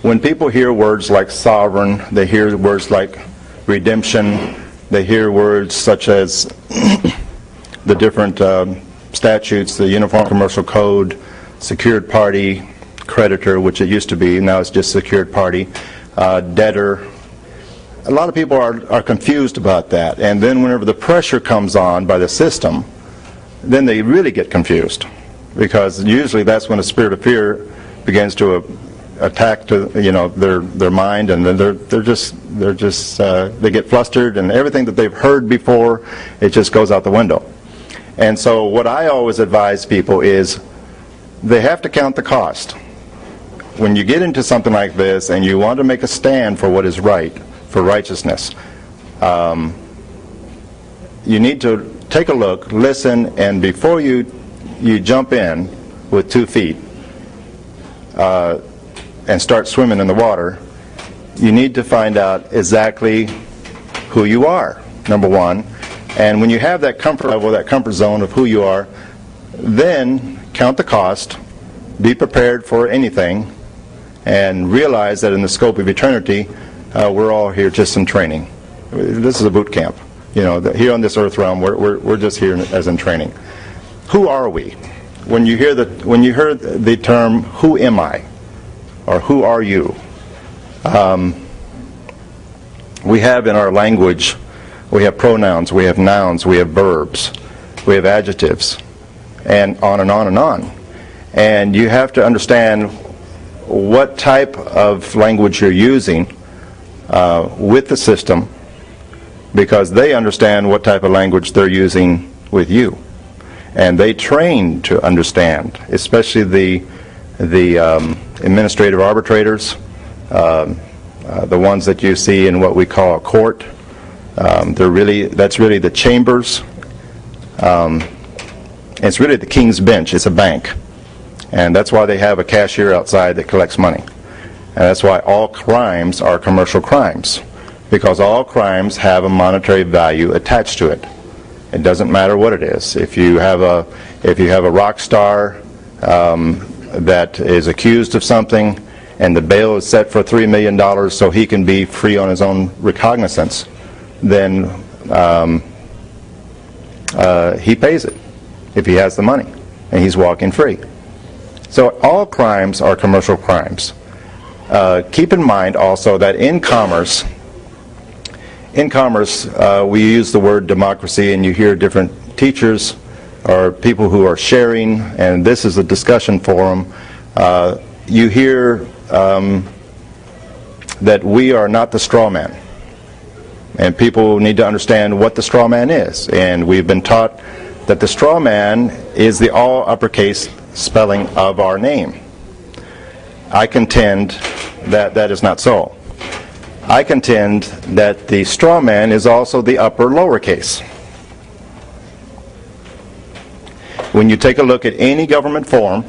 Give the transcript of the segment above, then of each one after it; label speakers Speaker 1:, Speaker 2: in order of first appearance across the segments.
Speaker 1: when people hear words like sovereign, they hear words like redemption, they hear words such as the different statutes, the Uniform Commercial Code, secured party, creditor, which it used to be, now it's just secured party, debtor. A lot of people are confused about that, and then whenever the pressure comes on by the system, then they really get confused, because usually that's when the spirit of fear begins to attack their mind, and then they get flustered, and everything that they've heard before, it just goes out the window. And so what I always advise people is they have to count the cost. When you get into something like this and you want to make a stand for what is right, for righteousness, you need to take a look, listen, and before you jump in with 2 feet and start swimming in the water, you need to find out exactly who you are, number one. And when you have that comfort level, that comfort zone of who you are, then count the cost, be prepared for anything, and realize that in the scope of eternity, we're all here just in training. This is a boot camp. Here on this earth realm, we're just here as in training. Who are we? When you hear the term, who am I? Or who are you? We have in our language, we have pronouns, we have nouns, we have verbs, we have adjectives, and on and on and on. And you have to understand what type of language you're using with the system, because they understand what type of language they're using with you. And they train to understand, especially the administrative arbitrators, the ones that you see in what we call a court. That's really the chambers. It's really the king's bench. It's a bank. And that's why they have a cashier outside that collects money. And that's why all crimes are commercial crimes, because all crimes have a monetary value attached to it. It doesn't matter what it is. If you have a rock star that is accused of something, and the bail is set for $3 million so he can be free on his own recognizance, then he pays it if he has the money, and he's walking free. So all crimes are commercial crimes. Keep in mind also that in commerce, we use the word democracy, and you hear different teachers or people who are sharing, and this is a discussion forum. You hear that we are not the straw man, and people need to understand what the straw man is. And we've been taught that the straw man is the all uppercase spelling of our name. I contend that that is not so. I contend that the straw man is also the upper lowercase. When you take a look at any government form,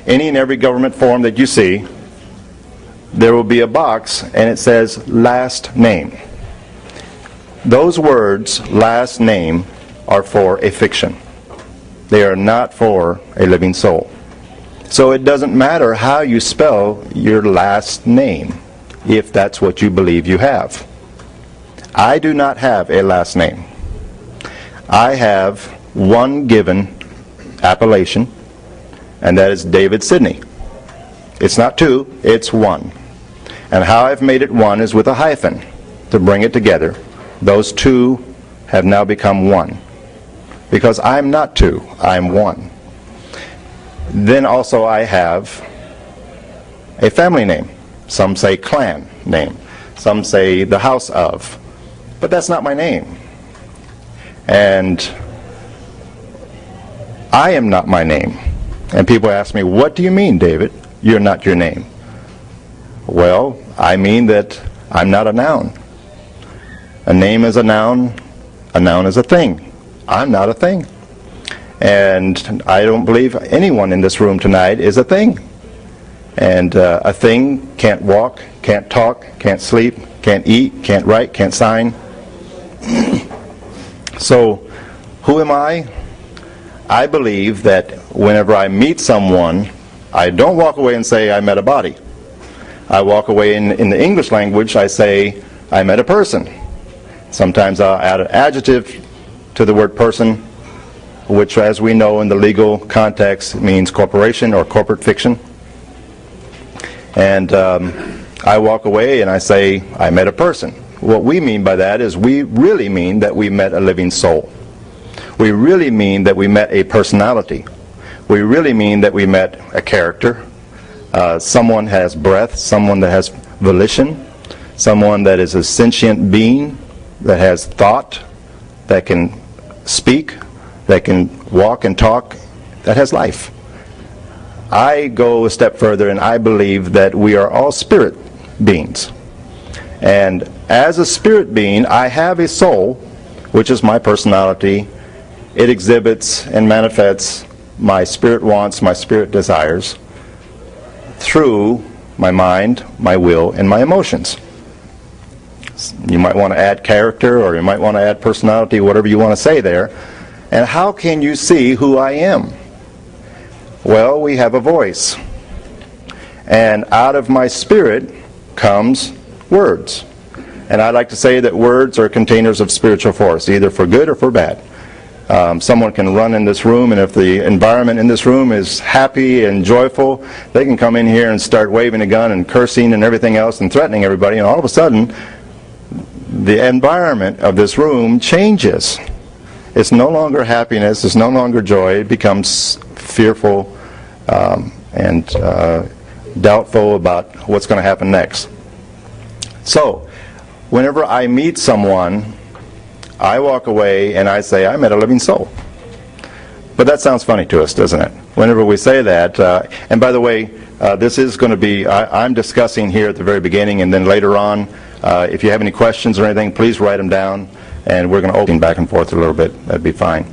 Speaker 1: any and every government form that you see, there will be a box and it says last name. Those words, last name, are for a fiction. They are not for a living soul. So it doesn't matter how you spell your last name, if that's what you believe you have. I do not have a last name. I have one given appellation, and that is David-Sidney. It's not two, it's one. And how I've made it one is with a hyphen to bring it together. Those two have now become one. Because I'm not two, I'm one. Then also I have a family name. Some say clan name. Some say the house of. But that's not my name. And I am not my name. And people ask me, what do you mean, David? You're not your name. Well, I mean that I'm not a noun. A name is a noun is a thing. I'm not a thing. And I don't believe anyone in this room tonight is a thing. And a thing can't walk, can't talk, can't sleep, can't eat, can't write, can't sign. So, who am I? I believe that whenever I meet someone, I don't walk away and say I met a body. I walk away in the English language, I say, I met a person. Sometimes I'll add an adjective to the word person, which, as we know in the legal context, means corporation or corporate fiction. And I walk away and I say, I met a person. What we mean by that is we really mean that we met a living soul. We really mean that we met a personality. We really mean that we met a character. Someone has breath, someone that has volition, someone that is a sentient being, that has thought, that can speak, that can walk and talk, that has life. I go a step further and I believe that we are all spirit beings. And as a spirit being, I have a soul, which is my personality. It exhibits and manifests my spirit wants, my spirit desires, through my mind, my will, and my emotions. You might want to add character, or you might want to add personality, whatever you want to say there. And how can you see who I am? Well, we have a voice. And out of my spirit comes words. And I like to say that words are containers of spiritual force, either for good or for bad. Someone can run in this room, and if the environment in this room is happy and joyful, they can come in here and start waving a gun and cursing and everything else and threatening everybody, and all of a sudden the environment of this room changes. It's no longer happiness, it's no longer joy, it becomes fearful and doubtful about what's going to happen next. So, whenever I meet someone, I walk away and I say, I met a living soul. But that sounds funny to us, doesn't it? Whenever we say that, and by the way, this is going to be, I'm discussing here at the very beginning, and then later on, if you have any questions or anything, please write them down, and we're going to open back and forth a little bit. That'd be fine.